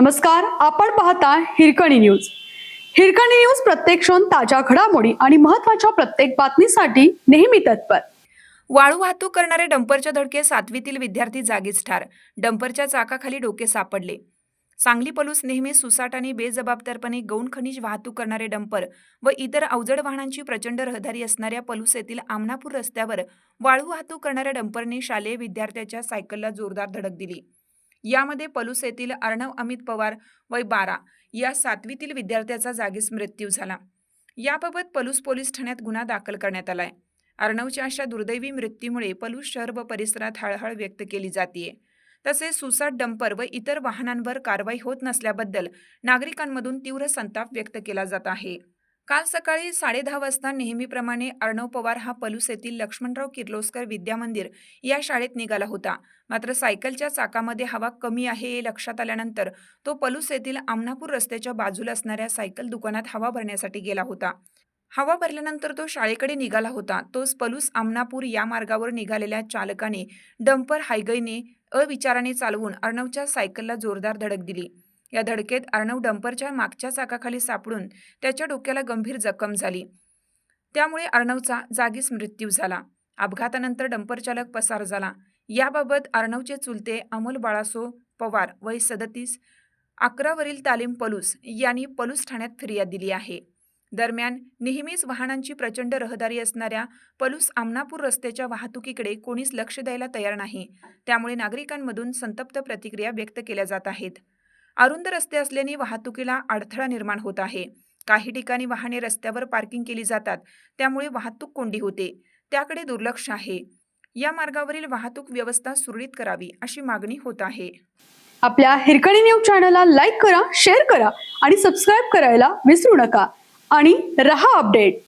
नमस्कार, आपण पाहता हिरकणी न्यूज. हिरकणी न्यूज प्रत्येक क्षण ताज्या घडामोडी आणि महत्त्वाच्या प्रत्येक बातमीसाठी नेहमी तत्पर. वाळू वाहतूक करणारे डंपरच्या धडके 7वीतील विद्यार्थी जागीच ठार. डंपरच्या चाकाखाली डोके सापडले. सांगली पलूस नेहमी सुसाट आणि बेजबाबदारपणे गौण खनिज वाहतूक करणारे डंपर व इतर अवजड वाहनांची प्रचंड रहदारी असणाऱ्या पलूस येथील आमनापूर रस्त्यावर वाळू वाहतूक करणाऱ्या डंपरने शालेय विद्यार्थ्याच्या सायकलला जोरदार धडक दिली. यामध्ये पलूस येथील अर्णव अमित पवार वय 12 या 7वीतील विद्यार्थ्याचा जागीच मृत्यू झाला. याबाबत पलूस पोलीस ठाण्यात गुन्हा दाखल करण्यात आलाय. अर्णवच्या अशा दुर्दैवी मृत्यूमुळे पलूस शहर व परिसरात हळहळ व्यक्त केली जाते. तसेच सुसाट डंपर व इतर वाहनांवर कारवाई होत नसल्याबद्दल नागरिकांमधून तीव्र संताप व्यक्त केला जात आहे. काल सकाळी 10:30 वाजता नेहमीप्रमाणे अर्णव पवार हा पलूस येथील लक्ष्मणराव किर्लोस्कर विद्यामंदिर या शाळेत निघाला होता. मात्र सायकलच्या चाकामध्ये हवा कमी आहे हे लक्षात आल्यानंतर तो पलूस येथील आमनापूर रस्त्याच्या बाजूला असणाऱ्या सायकल दुकानात हवा भरण्यासाठी गेला होता. हवा भरल्यानंतर तो शाळेकडे निघाला होता. तोच पलूस आमनापूर या मार्गावर निघालेल्या चालकाने डंपर हायगईने अविचाराने चालवून अर्णवच्या सायकलला जोरदार धडक दिली. या धडकेत अर्णव डंपरच्या मागच्या चाकाखाली सापडून त्याच्या डोक्याला गंभीर जखम झाली. त्यामुळे अर्णवचा जागीच मृत्यू झाला. अपघातानंतर डंपर चालक पसार झाला. याबाबत अर्णवचे चुलते अमोल बाळासो पवार वय 37 11 वरील तालीम पलूस यांनी पलूस ठाण्यात फिर्याद दिली आहे. दरम्यान नेहमीच वाहनांची प्रचंड रहदारी असणाऱ्या पलूस आमनापूर रस्त्याच्या वाहतुकीकडे कोणीच लक्ष द्यायला तयार नाही. त्यामुळे नागरिकांमधून संतप्त प्रतिक्रिया व्यक्त केल्या जात आहेत. अरुंद रस्ते असल्याने वाहतुकीला अडथळा निर्माण होत आहे. काही ठिकाणी वाहने रस्त्यावर पार्किंग केली जातात, त्यामुळे वाहतूक कोंडी होते. त्याकडे दुर्लक्ष आहे. या मार्गावरील वाहतूक व्यवस्था सुरळीत करावी अशी मागणी होत आहे. आपल्या हिरकणी न्यूज चॅनलला लाईक करा, शेअर करा आणि सबस्क्राईब करायला विसरू नका. आणि रहा अपडेट.